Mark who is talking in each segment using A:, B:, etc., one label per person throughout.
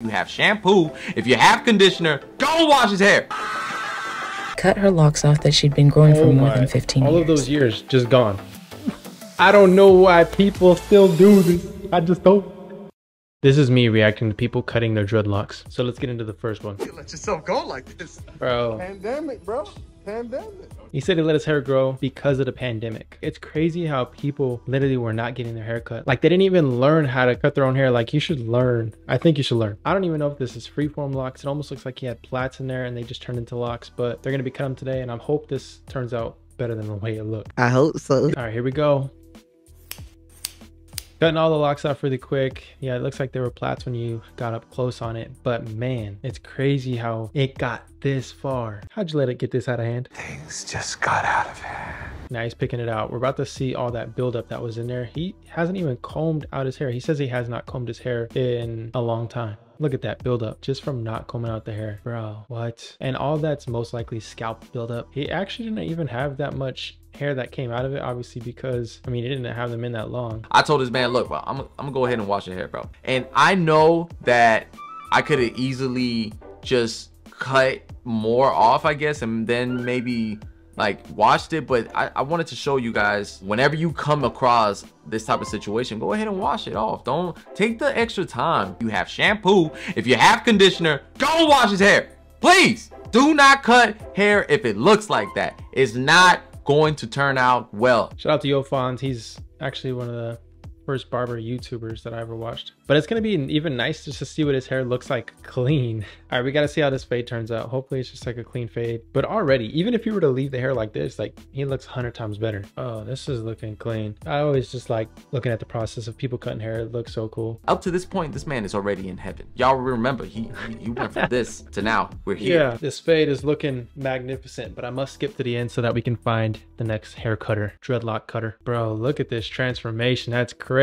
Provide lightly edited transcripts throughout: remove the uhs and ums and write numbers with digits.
A: You have shampoo. If you have conditioner, go wash his hair.
B: Cut her locks off that she'd been growing for more than 15 years.
C: All of those years just gone. I don't know why people still do this. I just don't. This is me reacting to people cutting their dreadlocks. So let's get into the first one.
D: You let yourself go like this.
C: Bro.
D: Pandemic, bro. Pandemic.
C: He said he let his hair grow because of the pandemic. It's crazy how people literally were not getting their hair cut. Like they didn't even learn how to cut their own hair. Like you should learn. I think you should learn. I don't even know if this is freeform locks. It almost looks like he had plaits in there and they just turned into locks, but they're going to be cut them today. And I hope this turns out better than the way it looked.
E: I hope so.
C: All right, here we go. Cutting all the locks off really quick. Yeah, it looks like there were plaits when you got up close on it, but man, it's crazy how it got this far. How'd you let it get this out of hand?
D: Things just got out of hand.
C: Now he's picking it out. We're about to see all that buildup that was in there. He hasn't even combed out his hair. He says he has not combed his hair in a long time. Look at that buildup just from not combing out the hair. Bro, what? And all that's most likely scalp buildup. He actually didn't even have that much hair that came out of it, obviously, because I mean he didn't have them in that long.
A: I told this man, look, bro, I'm gonna go ahead and wash your hair, bro. And I know that I could have easily just cut more off, I guess, and then maybe like washed it, but I wanted to show you guys, whenever you come across this type of situation, go ahead and wash it off. Don't take the extra time. You have shampoo. If you have conditioner, go wash his hair. Please do not cut hair if it looks like that. It's not going to turn out well.
C: Shout out to Yo Fonz. He's actually one of the first barber YouTubers that I ever watched. But it's gonna be even nice just to see what his hair looks like clean. All right, we gotta see how this fade turns out. Hopefully it's just like a clean fade. But already, even if you were to leave the hair like this, like he looks 100 times better. Oh, this is looking clean. I always just like looking at the process of people cutting hair. It looks so cool.
A: Up to this point, this man is already in heaven. Y'all remember, he went from this to now we're here.
C: Yeah, this fade is looking magnificent, but I must skip to the end so that we can find the next hair cutter, dreadlock cutter. Bro, look at this transformation. That's crazy.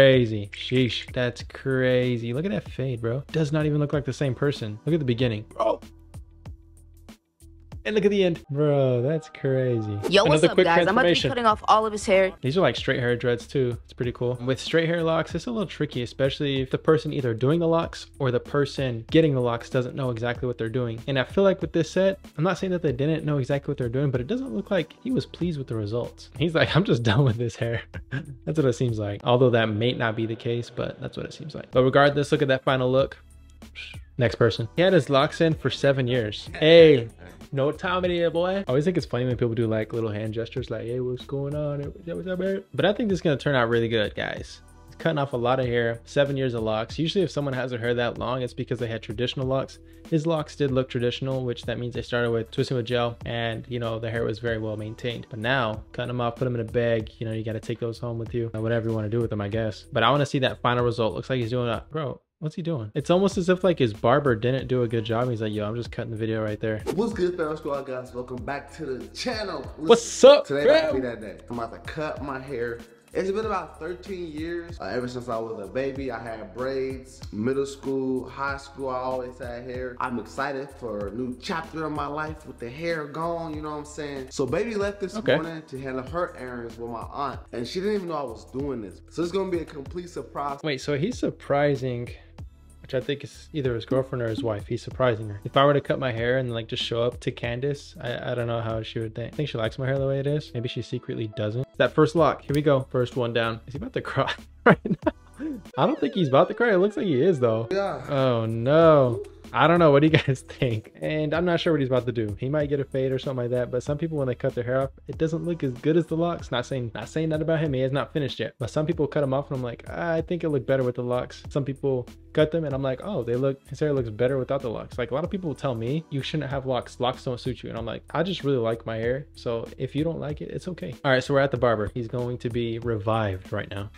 C: Sheesh, that's crazy. Look at that fade, bro. Does not even look like the same person. Look at the beginning, bro. And look at the end. Bro, that's crazy.
F: Yo, what's up, guys? I'm about to be cutting off all of his hair.
C: These are like straight hair dreads too. It's pretty cool. With straight hair locks, it's a little tricky, especially if the person either doing the locks or the person getting the locks doesn't know exactly what they're doing. And I feel like with this set, I'm not saying that they didn't know exactly what they're doing, but it doesn't look like he was pleased with the results. He's like, I'm just done with this hair. That's what it seems like. Although that may not be the case, but that's what it seems like. But regardless, look at that final look. Next person. He had his locks in for 7 years. Hey, no time in here, boy. I always think it's funny when people do like little hand gestures like, hey, what's going on? What's up, man? But I think this is going to turn out really good, guys. He's cutting off a lot of hair, 7 years of locks. Usually if someone has their hair that long, it's because they had traditional locks. His locks did look traditional, which that means they started with twisting with gel and, you know, the hair was very well maintained. But now, cutting them off, put them in a bag, you know, you got to take those home with you. Whatever you want to do with them, I guess. But I want to see that final result. Looks like he's doing that. Bro, what's he doing? It's almost as if like his barber didn't do a good job. He's like, yo, I'm just cutting the video right there.
G: What's good, Fam Squad, guys? Welcome back to the channel.
C: What's up,
G: Today might be that day. I'm about to cut my hair. It's been about 13 years. Ever since I was a baby, I had braids. Middle school, high school, I always had hair. I'm excited for a new chapter of my life with the hair gone, you know what I'm saying? So baby left this morning to handle her errands with my aunt, and she didn't even know I was doing this. So it's gonna be a complete surprise.
C: Wait, so he's surprising, which I think is either his girlfriend or his wife. He's surprising her. If I were to cut my hair and like just show up to Candace, I don't know how she would think. I think she likes my hair the way it is. Maybe she secretly doesn't. That first lock, here we go. First one down. Is he about to cry right now? I don't think he's about to cry. It looks like he is though.
G: Yeah.
C: Oh no. I don't know. What do you guys think? And I'm not sure what he's about to do. He might get a fade or something like that. But some people, when they cut their hair off, it doesn't look as good as the locks. Not saying that about him. He has not finished yet. But some people cut them off and I'm like, I think it looked better with the locks. Some people cut them and I'm like, oh, his hair looks better without the locks. Like a lot of people tell me you shouldn't have locks. Locks don't suit you. And I'm like, I just really like my hair. So if you don't like it, it's okay. All right, so we're at the barber. He's going to be revived right now.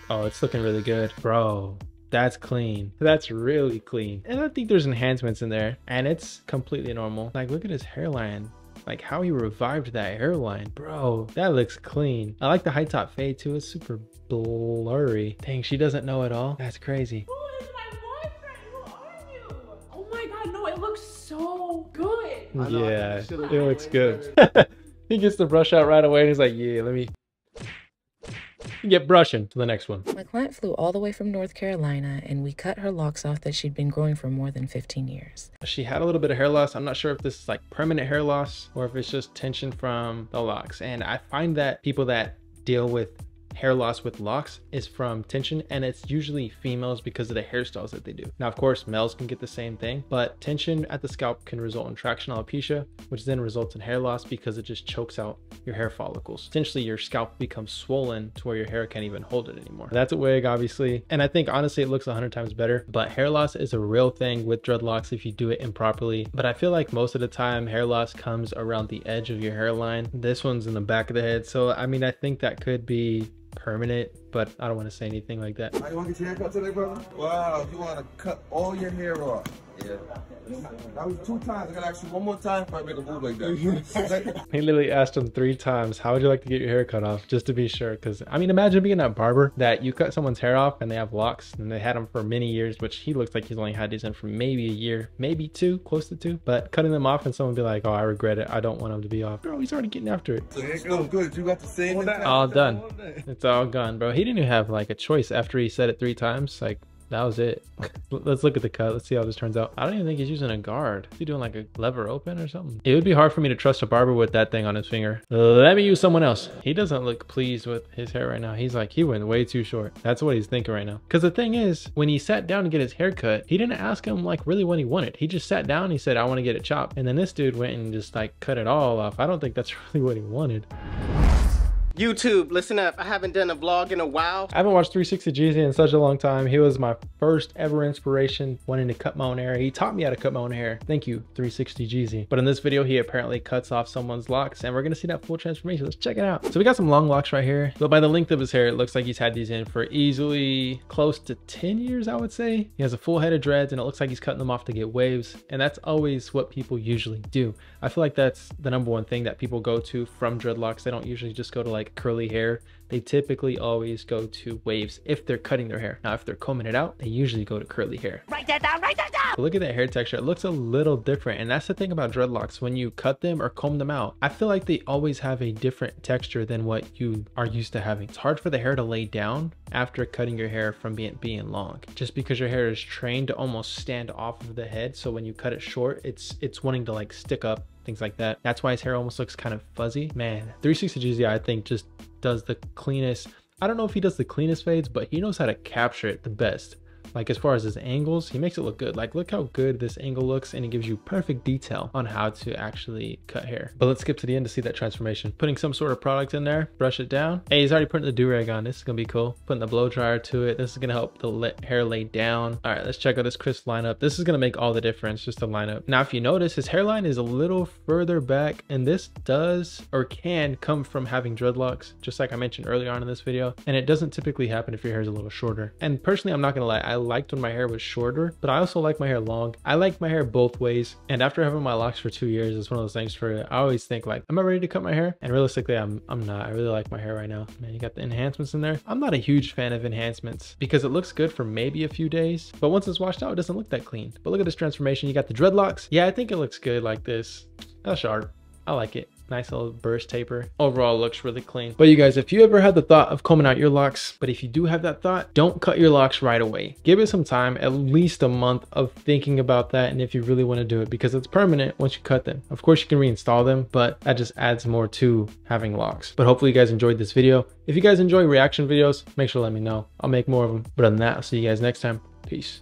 C: Oh, it's looking really good, bro. That's clean. That's really clean. And I think there's enhancements in there and it's completely normal. Like, look at his hairline. Like how he revived that hairline. Bro, that looks clean. I like the high top fade too. It's super blurry. Dang, she doesn't know at all. That's crazy.
H: Who is my boyfriend? Who are you? Oh my God, no, it looks so good.
C: Yeah, it looks good. He gets the brush out right away and he's like, yeah, let me. Get brushing to the next one.
B: My client flew all the way from North Carolina and we cut her locks off that she'd been growing for more than 15 years.
C: She had a little bit of hair loss. I'm not sure if this is like permanent hair loss or if it's just tension from the locks. And I find that people that deal with hair loss with locks is from tension, and it's usually females because of the hairstyles that they do. Now, of course, males can get the same thing, but tension at the scalp can result in traction alopecia, which then results in hair loss because it just chokes out your hair follicles. Essentially, your scalp becomes swollen to where your hair can't even hold it anymore. That's a wig, obviously, and I think honestly it looks 100 times better, but hair loss is a real thing with dreadlocks if you do it improperly. But I feel like most of the time hair loss comes around the edge of your hairline. This one's in the back of the head, so I mean, I think that could be permanent, but I don't want to say anything like that.
D: You want to get your hair cut today, brother? Wow, you want to cut all your hair off? Yeah. That was 2 times. I gotta ask you one more time before I make a move like that.
C: He literally asked him 3 times, how would you like to get your hair cut off? Just to be sure. Because I mean, imagine being that barber that you cut someone's hair off and they have locks and they had them for many years, which he looks like he's only had these in for maybe a year, maybe 2, close to 2. But cutting them off and someone be like, oh, I regret it, I don't want them to be off. Bro, he's already getting after it.
D: So here it goes. Good. You got the same.
C: All done. It's all gone, bro. He didn't even have like a choice after he said it 3 times. Like, that was it. Let's look at the cut. Let's see how this turns out. I don't even think he's using a guard. Is he doing like a lever open or something? It would be hard for me to trust a barber with that thing on his finger. Let me use someone else. He doesn't look pleased with his hair right now. He's like, he went way too short. That's what he's thinking right now. Because the thing is, when he sat down to get his hair cut, he didn't ask him like really what he wanted. He just sat down and he said, I want to get it chopped. And then this dude went and just like cut it all off. I don't think that's really what he wanted.
E: YouTube, listen up. I haven't done a vlog in a while.
C: I haven't watched 360 Jeezy in such a long time. He was my first ever inspiration wanting to cut my own hair. He taught me how to cut my own hair. Thank you, 360 Jeezy. But in this video, he apparently cuts off someone's locks and we're gonna see that full transformation. Let's check it out. So we got some long locks right here, but by the length of his hair, it looks like he's had these in for easily close to 10 years, I would say. He has a full head of dreads and it looks like he's cutting them off to get waves. And that's always what people usually do. I feel like that's the #1 thing that people go to from dreadlocks. They don't usually just go to like curly hair. They typically always go to waves if they're cutting their hair. Now, if they're combing it out, they usually go to curly hair. Write that down, write that down! But look at that hair texture. It looks a little different. And that's the thing about dreadlocks. When you cut them or comb them out, I feel like they always have a different texture than what you are used to having. It's hard for the hair to lay down after cutting your hair from being long, just because your hair is trained to almost stand off of the head. So when you cut it short, it's wanting to like stick up, things like that. That's why his hair almost looks kind of fuzzy. Man, 360 Jeezy, I think, just does the cleanest. I don't know if he does the cleanest fades, but he knows how to capture it the best. Like as far as his angles, he makes it look good. Like look how good this angle looks, and it gives you perfect detail on how to actually cut hair. But let's skip to the end to see that transformation. Putting some sort of product in there, brush it down. Hey, he's already putting the do-rag on. This is gonna be cool. Putting the blow dryer to it. This is gonna help the hair lay down. All right, let's check out this crisp lineup. This is gonna make all the difference, just the lineup. Now, if you notice, his hairline is a little further back, and this does or can come from having dreadlocks, just like I mentioned earlier on in this video. And it doesn't typically happen if your hair is a little shorter. And personally, I'm not gonna lie, I liked when my hair was shorter, but I also like my hair long. I like my hair both ways. And after having my locks for 2 years, it's one of those things for, I always think like, am I ready to cut my hair? And realistically, I'm not. I really like my hair right now. Man, you got the enhancements in there. I'm not a huge fan of enhancements because it looks good for maybe a few days, but once it's washed out, it doesn't look that clean. But look at this transformation. You got the dreadlocks. Yeah, I think it looks good like this. That's sharp. I like it. Nice little burst taper. Overall, looks really clean. But you guys, if you ever had the thought of combing out your locks, but if you do have that thought, don't cut your locks right away. Give it some time, at least a month of thinking about that, and if you really want to do it, because it's permanent once you cut them. Of course, you can reinstall them, but that just adds more to having locks. But hopefully you guys enjoyed this video. If you guys enjoy reaction videos, make sure to let me know. I'll make more of them. But other than that, I'll see you guys next time. Peace.